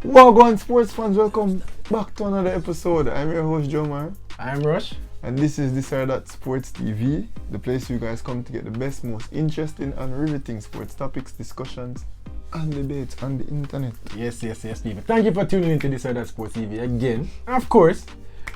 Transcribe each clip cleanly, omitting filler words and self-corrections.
Wagwan sports fans, welcome back to another episode. I'm your host Jomar. I'm Rush. And this is This or That Sports TV, the place you guys come to get the best, most interesting and riveting sports topics, discussions and debates on the internet. Yes, people. Thank you for tuning into This or That Sports TV again. And of course,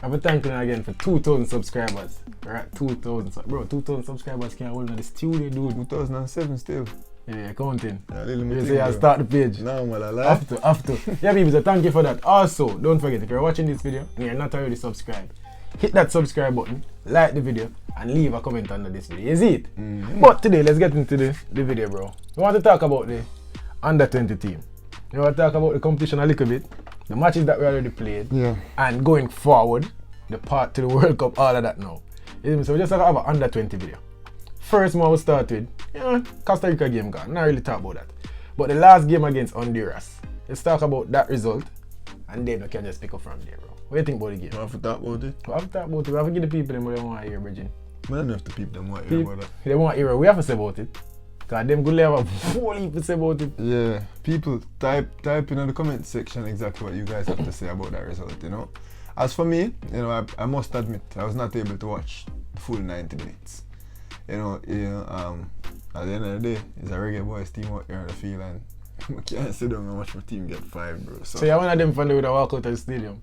I'm thanking again for 2,000 subscribers. We're at 2,000. Bro, 2,000 subscribers can't hold in the studio, dude. 2007 still. Yeah, counting. You say I start the page. No, man, I lie. After. Yeah, people, so thank you for that. Also, don't forget, if you're watching this video and you're not already subscribed, hit that subscribe button, like the video, and leave a comment under this video. You see it? Mm-hmm. But today, let's get into the video, bro. We want to talk about the under-20 team. We want to talk about the competition a little bit, the matches that we already played, and going forward, the part to the World Cup, all of that now. So we just have an under-20 video. First one we'll start with, Costa Rica game gone. Not really talk about that. But the last game against Honduras, let's talk about that result, and then we can just pick up from there, bro. What do you think about the game? We have to talk about it. We have to talk about it. We have to give the people them what they want to hear, Bridget. I don't have to people them want to hear about that. They want to hear what we have to say about it. Because them good have a whole heap to say about it. Yeah, people type in the comment section exactly what you guys have to say about that result, As for me, I must admit, I was not able to watch the full 90 minutes. At the end of the day, it's a Reggae Boyz team out here on the field, and I can't sit down and watch my team get 5, bro. So you're one of them fans that would walk out of the stadium?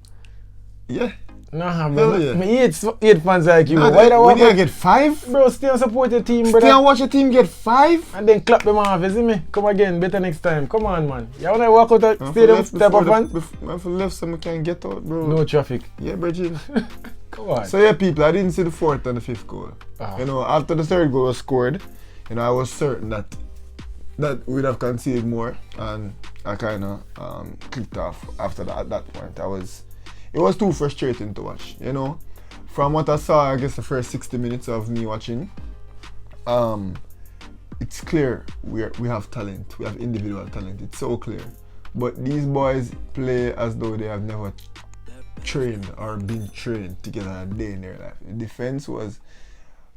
Yeah. Nah, bro. I hate fans like you. Why do you get 5? Bro, stay and support your team, brother. Stay and watch your team get 5? And then clap them off, you see me? Come again, better next time. Come on, man. You wanna walk out of the stadium type of fan? Man, for left so I can get out, bro. No traffic. Yeah, Bridget. Come on. So yeah, people, I didn't see the 4th and the 5th goal. After the 3rd goal was scored, I was certain that we'd have conceded more, and I kind of clicked off after that. At that point, it was too frustrating to watch. From what I saw, I guess the first 60 minutes of me watching, it's clear we have talent. We have individual talent. It's so clear. But these boys play as though they have never trained or been trained together a day in their life. The defense was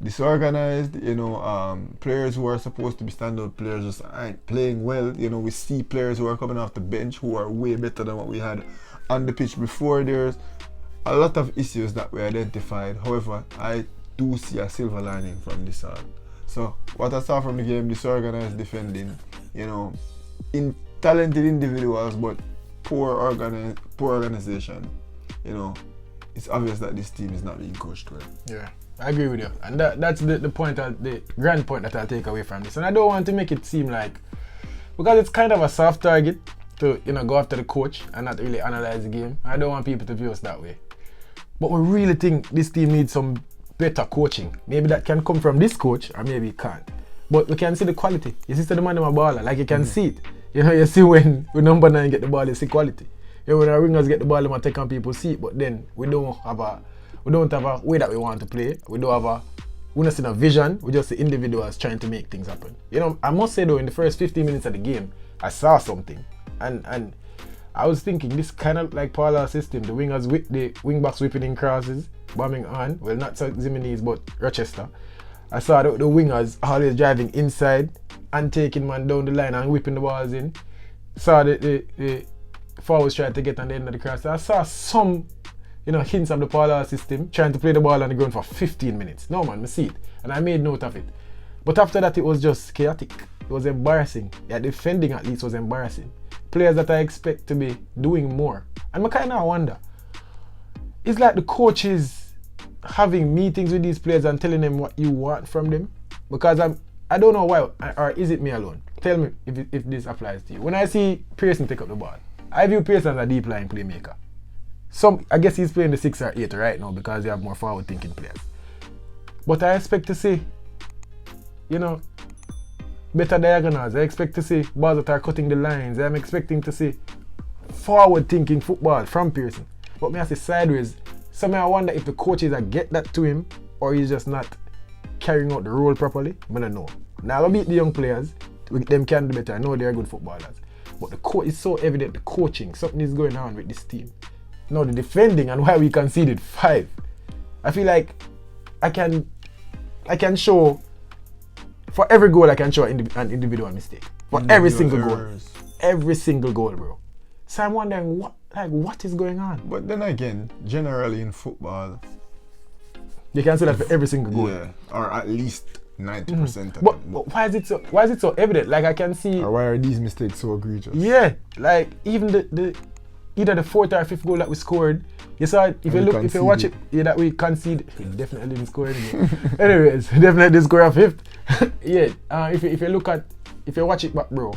disorganized, players who are supposed to be standout players just aren't playing well. We see players who are coming off the bench who are way better than what we had on the pitch before. There's a lot of issues that we identified. However, I do see a silver lining from this on. So what I saw from the game, disorganized defending, talented individuals but poor organization. It's obvious that this team is not being coached well. Yeah, I agree with you, and that's the point, the grand point that I'll take away from this. And I don't want to make it seem like, because it's kind of a soft target to go after the coach and not really analyze the game. I don't want people to view us that way. But we really think this team needs some better coaching. Maybe that can come from this coach, or maybe it can't. But we can see the quality. You see the man in my baller, like you can see it. You see when number 9 get the ball, you see quality. When our ringers get the ball, they might take on people's seat, but then we don't have a way that we want to play. We don't see a vision. We just see individuals trying to make things happen. I must say though, in the first 15 minutes of the game, I saw something, and I was thinking this kind of like Paula's system. The wing backs whipping in crosses, bombing on. Well, not Zimenez, but Rochester. I saw the wingers always driving inside and taking man down the line and whipping the balls in. Saw the forwards tried to get on the end of the cross. I saw some, hints of the Paula system trying to play the ball on the ground for 15 minutes. No man, I see it, and I made note of it. But after that, it was just chaotic. It was embarrassing. Yeah, defending at least was embarrassing. Players that I expect to be doing more, and I kind of wonder. It's like the coaches having meetings with these players and telling them what you want from them. Because I don't know why, or is it me alone? Tell me if this applies to you. When I see Pearson take up the ball, I view Pearson as a deep line playmaker. I guess he's playing the 6 or 8 right now because you have more forward thinking players. But I expect to see, better diagonals. I expect to see balls that are cutting the lines. I'm expecting to see forward thinking football from Pearson. But me I say sideways. I wonder if the coaches get that to him, or he's just not carrying out the role properly. I don't know. Now I beat the young players. Them can do better. I know they're good footballers. But it's so evident, the coaching, something is going on with this team. Now the defending and why we conceded 5. I feel like I can show, for every goal I can show an individual mistake. For every single goal. Every single goal, bro. So I'm wondering what is going on? But then again, generally in football, You can say that for every single goal. yeah, or at least 90% of But it. why is it so evident? Like I can see. Or why are these mistakes so egregious? Yeah, like even the either the fourth or fifth goal that we scored, you saw it, if you watch it, yeah, that we conceded. We definitely didn't score anything. Anyways, definitely didn't score a fifth. Yeah, if you watch it back, bro,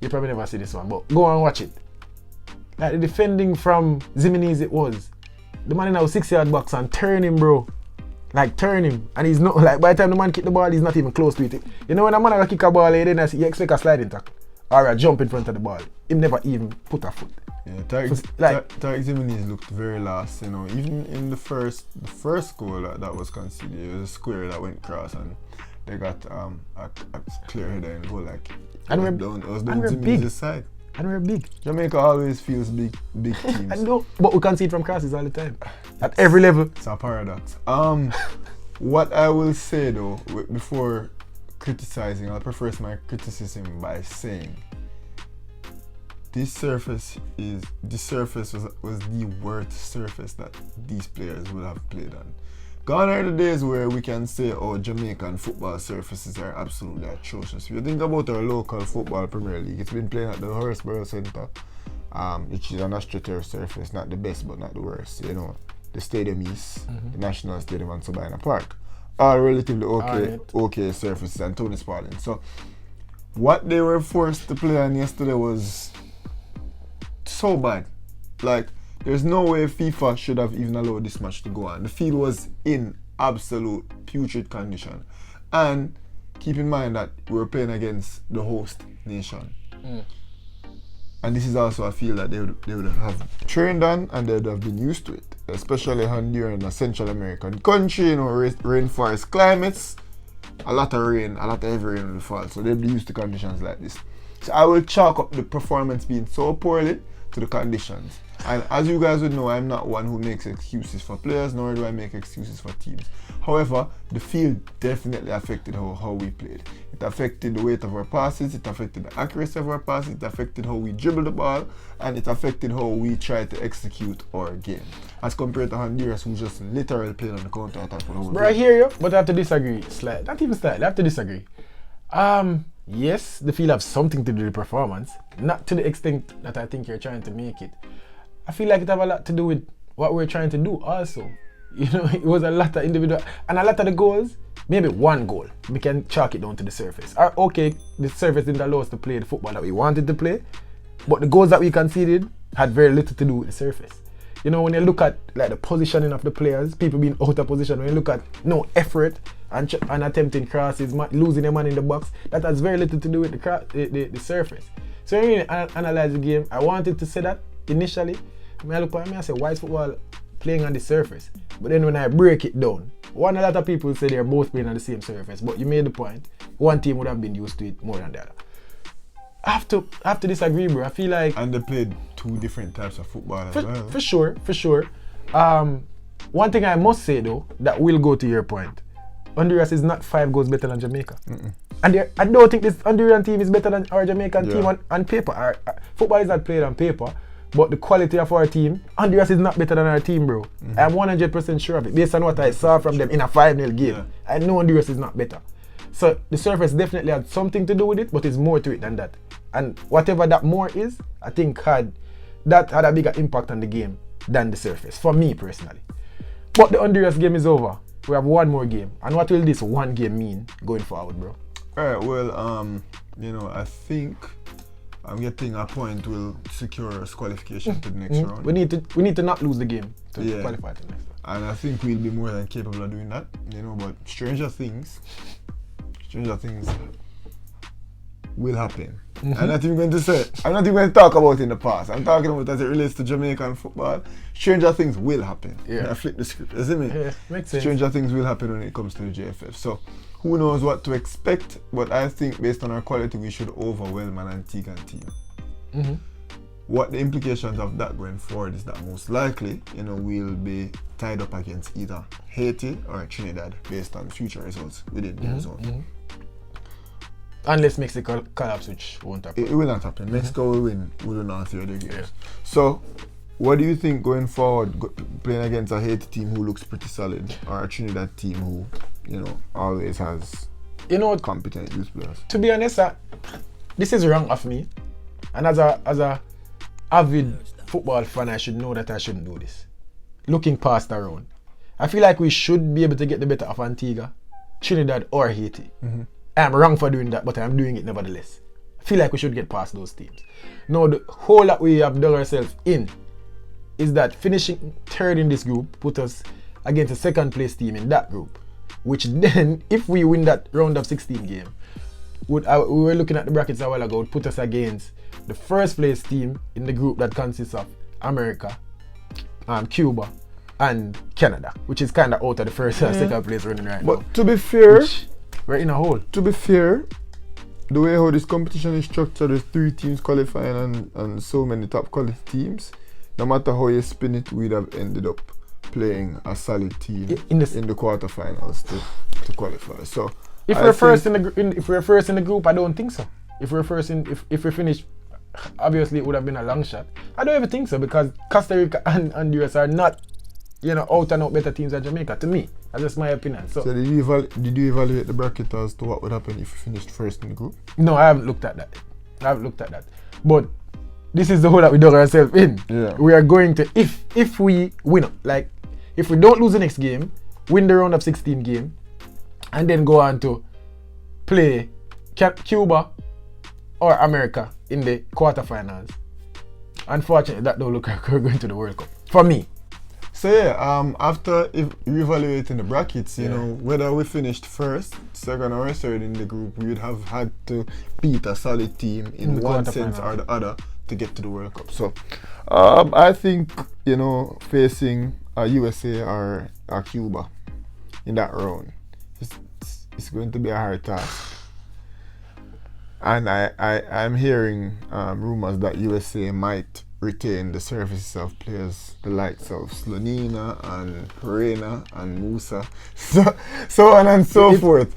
you probably never see this one, but go and watch it. Like the defending from Zimenez, it was the man in our 6-yard box and turn him, bro. Like turn him, and he's not like by the time the man kick the ball, he's not even close to it. You know when a man gonna kick a ball, then you expect a sliding tackle or a jump in front of the ball. Him never even put a foot. Yeah, Tariq Zimenez looked very last. You know, even in the first goal that was conceded, it was a square that went cross, and they got a clear header and goal. Like it was down Zimenez's side. And we're big. Jamaica always feels big teams. I know, but we concede from crosses all the time. At every level. It's a paradox. What I will say though, before criticizing, I'll preface my criticism by saying this surface was the worst surface that these players would have played on. Gone are the days where we can say, oh, Jamaican football surfaces are absolutely atrocious. If you think about our local football Premier League, it's been playing at the Horsborough Centre, which is an AstroTurf surface, not the best but not the worst. You know, the Stadium East, the National Stadium and Sabina Park, all relatively okay surfaces, and Tony Spalding. So, what they were forced to play on yesterday was so bad. Like, there's no way FIFA should have even allowed this match to go on. The field was in absolute putrid condition. And keep in mind that we're playing against the host nation. And this is also a field that they would have trained on and they would have been used to it. Especially Honduras and a Central American country, you know, rainforest climates. A lot of rain, a lot of heavy rain will fall. So they'll be used to conditions like this. So I will chalk up the performance being so poorly to the conditions. And as you guys would know, I'm not one who makes excuses for players, nor do I make excuses for teams. However, the field definitely affected how we played. It affected the weight of our passes, it affected the accuracy of our passes, it affected how we dribbled the ball, and it affected how we tried to execute our game. As compared to Honduras, who just literally played on the counter-attack for the whole game. Bro, I hear you, but I have to disagree. Not even slightly, I have to disagree. Yes, the field have something to do with the performance, not to the extent that I think you're trying to make it. I feel like it have a lot to do with what we're trying to do also. You know, it was a lot of individual, and a lot of the goals, maybe one goal, we can chalk it down to the surface. Or okay, the surface didn't allow us to play the football that we wanted to play, but the goals that we conceded had very little to do with the surface. You know, when you look at like the positioning of the players, people being out of position, when you look at no effort and attempting crosses, losing a man in the box, that has very little to do with the surface. So when you analyze the game, I wanted to say that initially. I look at me and say, why is football playing on the surface? But then when I break it down, a lot of people say they're both playing on the same surface, but you made the point, one team would have been used to it more than the other. I have to disagree, bro. I feel like... And they played two different types of football as well. For sure. One thing I must say though, that will go to your point, Honduras is not 5 goals better than Jamaica. And I don't think this Honduran team is better than our Jamaican team on paper. Football is not played on paper, but the quality of our team, Honduras is not better than our team, bro. I'm 100% sure of it, based on what I saw from them in a 5-0 game. Yeah. I know Honduras is not better. So the surface definitely had something to do with it, but it's more to it than that. And whatever that more is, I think had a bigger impact on the game than the surface, for me personally. But the Honduras game is over. We have one more game. And what will this one game mean going forward, bro? Alright, well, you know, I think I'm getting a point will secure us qualification to the next round. We need to not lose the game to qualify to the next round. And I think we'll be more than capable of doing that, you know, but stranger things will happen. I'm not even going to talk about it in the past. I'm talking about as it relates to Jamaican football. Stranger things will happen. Yeah. I flip the script, isn't it? Yeah, makes sense. Stranger things will happen when it comes to the JFF. So who knows what to expect, but I think based on our quality we should overwhelm an Antiguan team. What the implications of that going forward is that most likely, you know, we'll be tied up against either Haiti or Trinidad based on future results within their zone. Unless Mexico collapse, which won't happen. It will not happen. Mexico will win. We will not see the games. So, what do you think going forward, playing against a Haiti team who looks pretty solid, or a Trinidad team who, always has competent youth players? To be honest, this is wrong of me, and as a avid football fan, I should know that I shouldn't do this. Looking past the round, I feel like we should be able to get the better of Antigua, Trinidad, or Haiti. I'm wrong for doing that, but I'm doing it nevertheless. I feel like we should get past those teams. Now, the hole that we have dug ourselves in is that finishing third in this group put us against a second place team in that group, which then, if we win that round of 16 game, we were looking at the brackets a while ago, would put us against the first place team in the group that consists of America, Cuba, and Canada, which is kind of out of the first and second place running right now. But to be fair, we're in a hole. To be fair, the way how this competition is structured, there's 3 teams qualifying and so many top quality teams. No matter how you spin it, we'd have ended up playing a solid team in the quarterfinals to qualify. So if we're first in the group, I don't think so. If we finish, obviously it would have been a long shot. I don't even think so, because Costa Rica and Honduras are not, out and out better teams than Jamaica. To me, that's just my opinion. So did you evaluate the bracket as to what would happen if we finished first in the group? No, I haven't looked at that. But this is the hole that we dug ourselves in. Yeah. We are going to, if we win, like, if we don't lose the next game, win the round of 16 game, and then go on to play Cuba or America in the quarterfinals. Unfortunately, that don't look like we're going to the World Cup. For me. So after reevaluating the brackets, whether we finished first, second, or third in the group, we would have had to beat a solid team in one sense or the other to get to the World Cup. So I think, facing a USA or a Cuba in that round, it's going to be a hard task. And I'm hearing rumors that USA might retain the services of players the likes of Slonina and Reina and Musa, so on and so forth.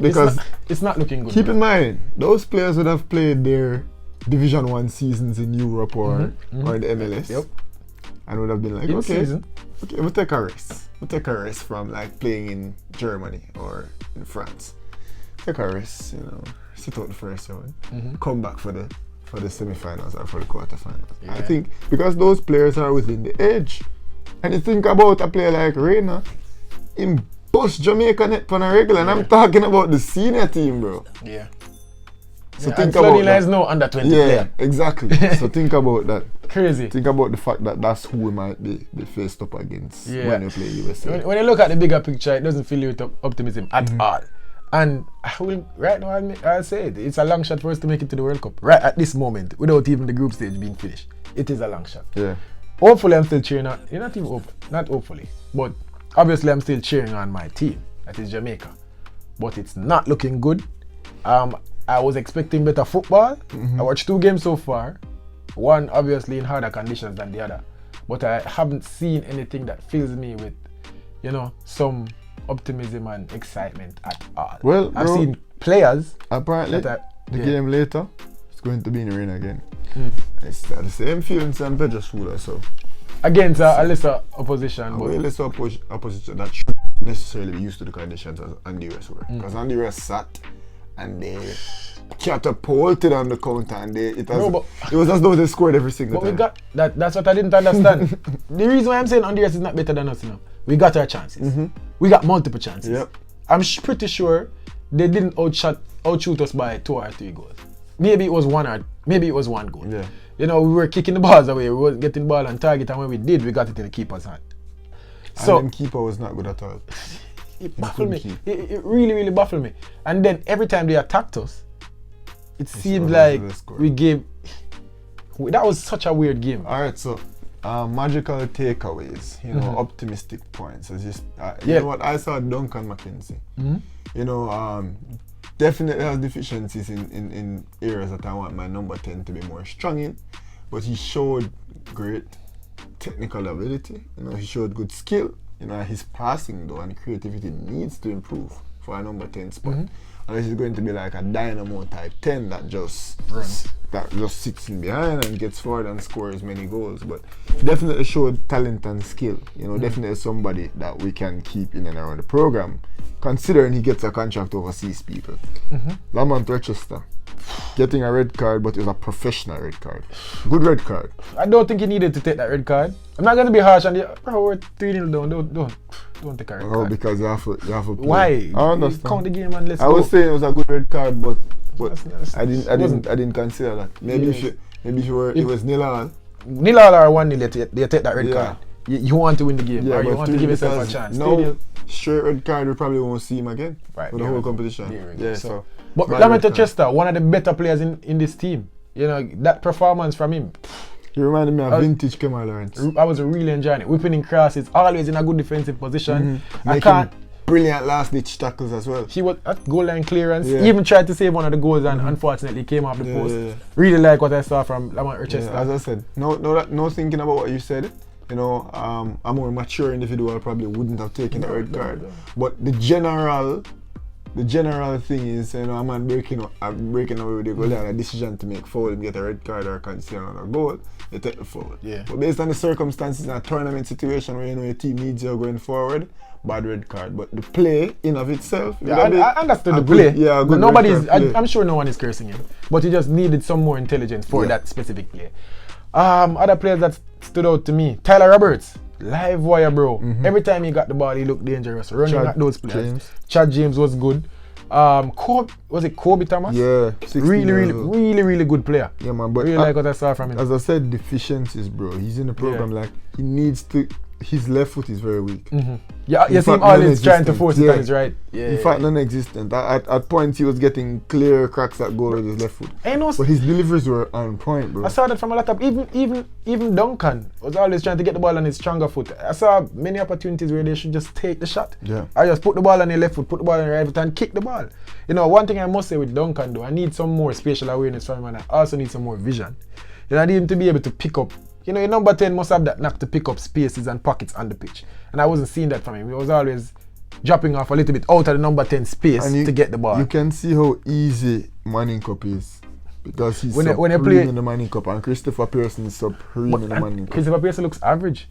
Because it's not looking good. Keep in mind, those players would have played their Division 1 seasons in Europe or the MLS. Yep. And would have been like, okay, we'll take a risk. We'll take a risk from like playing in Germany or in France. Take a risk, sit out the first round, come back for the semi-finals or for the quarterfinals. Yeah. I think because those players are within the age, and you think about a player like Reina, in bust Jamaica net on a regular, and I'm talking about the senior team, bro. Yeah. So think about that. Is no under 20 player. Yeah, exactly. So think about that. Crazy. Think about the fact that that's who we might be faced up against when you play USA. When you look at the bigger picture, it doesn't fill you with optimism at all. And right now, I'll say it. It's a long shot for us to make it to the World Cup. Right at this moment, without even the group stage being finished. It is a long shot. Yeah. Hopefully, I'm still cheering on. Not hopefully. But obviously, I'm still cheering on my team. That is Jamaica. But it's not looking good. I was expecting better football. I watched 2 games so far. One, obviously, in harder conditions than the other. But I haven't seen anything that fills me with, some optimism and excitement at all. Well, I've seen players. Apparently, the game later, it's going to be in the rain again. It's the same feeling San Pedro Sula, so. Against a lesser opposition. A lesser opposition that should necessarily be used to the conditions as Honduras were. Because Honduras sat and they catapulted on the counter, and it was as though they scored every single time. We got that's what I didn't understand. The reason why I'm saying Honduras is not better than us now, we got our chances. We got multiple chances. Yep. I'm pretty sure they didn't outshoot us by 2 or 3 goals. Maybe it was 1 goal. Yeah. We were kicking the balls away, we weren't getting the ball on target, and when we did, we got it in the keeper's hand. So the keeper was not good at all. It baffled me. It really, really baffled me. And then every time they attacked us, it seemed like we gave. That was such a weird game. Alright, so magical takeaways, optimistic points. You know what, I saw Duncan McKenzie. Definitely has deficiencies in areas that I want my number 10 to be more strong in, but he showed great technical ability. He showed good skill. His passing though and creativity needs to improve for a number 10 spot. Unless he's going to be like a dynamo type 10 that just sits in behind and gets forward and scores many goals. But definitely showed talent and skill. You know, definitely somebody that we can keep in and around the program, considering he gets a contract overseas, people. Lamont Rochester getting a red card, but it was a professional red card. Good red card. I don't think he needed to take that red card. I'm not going to be harsh on the. Bro, we're 3-0 down. Don't take a red card. Oh, because you have to play. Why? I understand. Count the game and let's I go. was saying it was a good red card, but That's- I didn't consider that. Maybe if it was 0-0. 0-0 or 1-0, you take that red Yeah. card. You want to win the game, or you but want to give yourself a because chance. No, 3-0. straight red card, we probably won't see him again Right, for the there whole we go. competition. There we go. Yeah, So- so. But bad Lamont red card. Rochester, one of the better players in this team. You know, that performance from him, He reminded me of vintage Kemar Lawrence. I was really enjoying it. Whipping in crosses, always in a good defensive position. I Making can't. brilliant last ditch tackles as well. He was at goal line clearance. Yeah. He even tried to save one of the goals and unfortunately came off the Yeah, post. yeah. Really like what I saw from Lamont Rochester. Yeah, as I said, no thinking about what you said. You know, a more mature individual probably wouldn't have taken the red card. But the general thing is, you know, a man breaking away with the goal, they had a decision to make foul and get a red card or concede another goal, they take the foul. Yeah. But based on the circumstances in a tournament situation where you know your team needs you going forward, bad red card. But the play in of itself, Yeah, I understood the play. Yeah, but good nobody's. red card play. I'm sure no one is cursing him. But he just needed some more intelligence for Yeah. that specific play. Other players that stood out to me: Tyler Roberts, live wire, bro. Every time he got the ball, he looked dangerous. Running Chad at those players. James. Chad James was good. Was it Kobe Thomas? Yeah, 16 years old. really good player. Yeah, man. But Really like what I saw from him. as I said, deficiencies, bro. He's in the program like he needs to. His left foot is very weak. Yeah, you In see him fact, always trying to non-existent. force it Yeah. on his right. Yeah. In fact, non-existent. At points, he was getting clear cracks at goal with his left foot. I know. But his deliveries were on point, bro. I saw that from a lot of even Duncan was always trying to get the ball on his stronger foot. I saw many opportunities where they should just take the shot. Yeah. I just put the ball on the left foot, put the ball on the right foot, and kick the ball. You know, one thing I must say with Duncan though, I need some more spatial awareness from him, and I also need some more vision. You know, I need him to be able to pick up. You know, your number 10 must have that knack to pick up spaces and pockets on the pitch, and I wasn't seeing that from him. He was always dropping off a little bit out of the number 10 space to get the ball. You can see how easy Manning Cup is. Because he's When supreme they play- in the Manning Cup, and Christopher Pearson is supreme in the Manning Cup. Christopher Pearson looks average.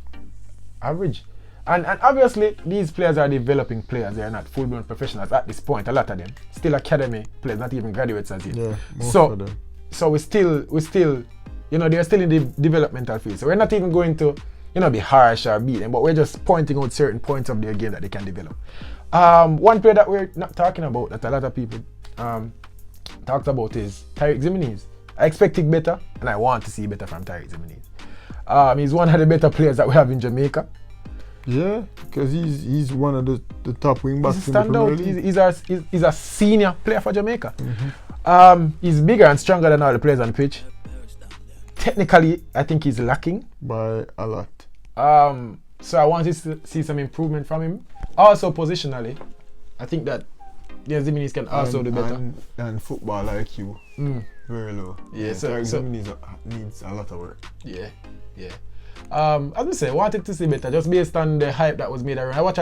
And obviously, these players are developing players. They are not full-blown professionals at this point. A lot of them still academy players, not even graduates as yet. Yeah, most of them. So we still, you know, they're still in the developmental phase. So we're not even going to, you know, be harsh or beat them, but we're just pointing out certain points of their game that they can develop. One player that we're not talking about that a lot of people talked about is Tyreek Zimenez. I expected better, and I want to see better from Tyreek Zimenez. He's one of the better players that we have in Jamaica. Yeah, because he's one of the top wing backs He's in the a Premier standout. League. He's a senior player for Jamaica. He's bigger and stronger than all the players on the pitch. Technically, I think he's lacking. By a lot. So I want to see some improvement from him. Also, positionally, I think that Zimenez can also do better. And football IQ, very low. Yeah, so Zimenez needs a lot of work. Yeah. As I say, wanted to see better just based on the hype that was made around. We watch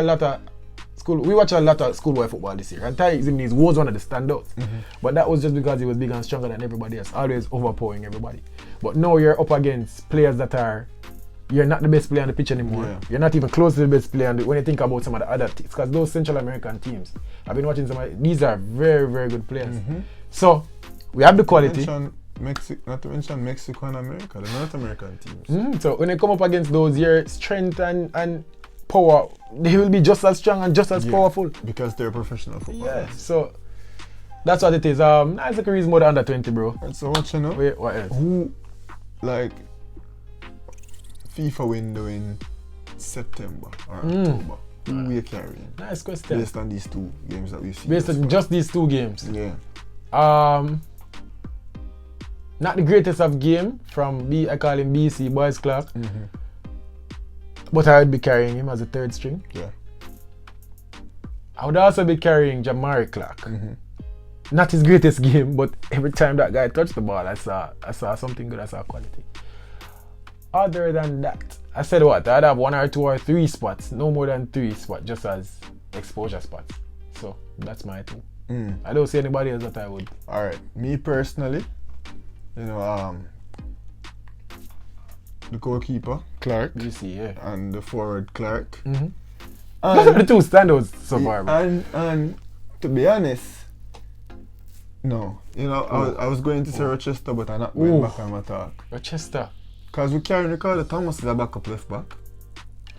a lot of schoolboy football this year, and Tyreek Zimenez was one of the standouts. But that was just because he was bigger and stronger than everybody else, always overpowering everybody. But now you're up against players that you're not the best player on the pitch anymore. Yeah. You're not even close to the best player when you think about some of the other teams, because those Central American teams, I've been watching these are very, very good players. So we have the quality. Not to mention Mexico and America, the North American teams. So when you come up against those, your strength and power, they will be just as strong and just as powerful. Because they're professional footballers. Yeah, so that's what it is. Isaac is more than under 20, bro. And so what you know? Wait, what else? Who, like, FIFA window in September or October, who we are carrying? Nice question. Based on these two games that we've seen. Based on just these two games. Yeah. Not the greatest of game from I call him BC, Boyz Clark. But I would be carrying him as a third string. Yeah. I would also be carrying Jamari Clark. Not his greatest game, but every time that guy touched the ball, I saw something good, I saw quality. Other than that, I said what? I'd have 1 or 2 or 3 spots, no more than 3 spots, just as exposure spots. So that's my thing. I don't see anybody else that I would. Alright, me personally, you know, the goalkeeper, Clark, You see, yeah. and the forward, Clark. Those are the two standouts so far, bro. And to be honest, no. You know, I was going to say Rochester, but I'm not going back on my talk. Rochester. Because we carry Ricardo Thomas as a backup left back.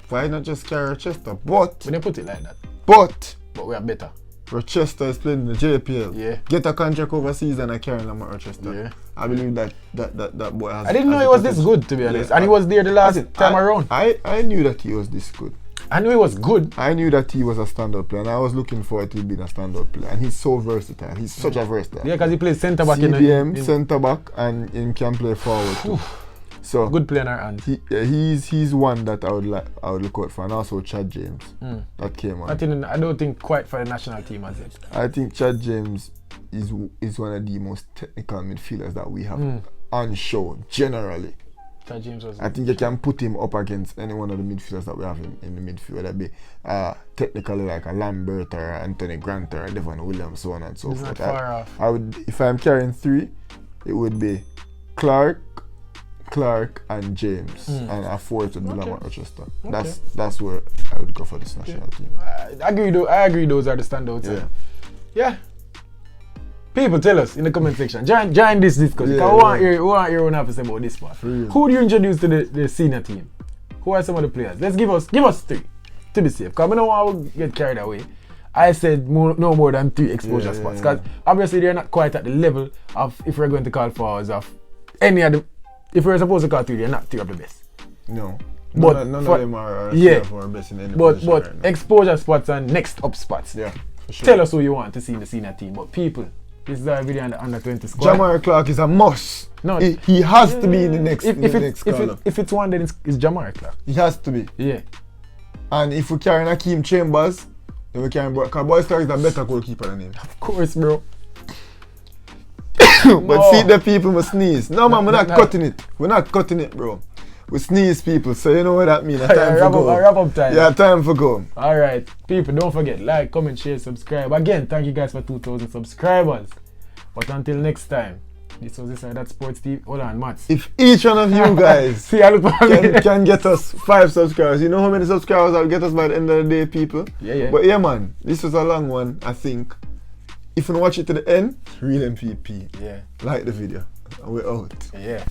Why not just carry Rochester? But We didn't put it like that. But we are better. Rochester is playing in the JPL. Yeah. Get a contract overseas and I carry him at Rochester. Yeah. I believe that boy has. I didn't know he was this good, to be honest. Yeah. And he was there the last time around. I knew that he was this good. I knew he was good. I knew that he was a stand-up player, and I was looking forward to him being a stand-up player. And he's so versatile. He's such a versatile. Yeah, because he plays centre back CBM, centre back, and he can play forward too. So good player in our hands. He's one that I would look out for, and also Chad James that came on. I don't think quite for the national team as it. I think Chad James is one of the most technical midfielders that we have on show generally. Chad James was. I think you can put him up against any one of the midfielders that we have in the midfield. That'd be technically like a Lambert or Anthony Grant or Devon Williams, so on and so forth. Not far off. I would, if I'm carrying three, it would be Clark, and James, and a fourth would be Lamar Rochester. Okay. That's where I would go for this national team. I agree. Those are the standouts. Yeah. People, tell us in the comment section. Join this discussion. Yeah, we want to hear what have to say about this part. Who do you introduce to the senior team? Who are some of the players? Let's give us three to be safe. Because I don't want to get carried away. I said no more than 3 exposure spots. Because obviously they're not quite at the level of, if we're going to call for us, of any of the. If we're supposed to call 3, they're not 3 of the best. No. But none of them are 3 of our best in any But position right now. exposure spots and next up spots. Yeah, for sure. Tell us who you want to see in the senior team. But people, this is our video on the under 20 squad. Jamar Clark is a must. No, he has to be in the next column. If it's one, then it's Jamar Clark. He has to be. Yeah. And if we carry Akeem Chambers, then we carry because Boyz Clark is a better goalkeeper than him. Of course, bro. But see the people must sneeze. No man, we're not cutting it. We're not cutting it, bro. We sneeze people, so you know what that means. Time for go. Wrap up time. Yeah, time for go. Alright, people, don't forget, like, comment, share, subscribe. Again, thank you guys for 2,000 subscribers. But until next time, this was this or that sports TV. Hold on, Mats. If each one of you guys See, I look can get us 5 subscribers, you know how many subscribers I'll get us by the end of the day, people? Yeah. But yeah, man, this was a long one, I think. If you watch it to the end, real MVP. Yeah. Like the video. We're out. Yeah.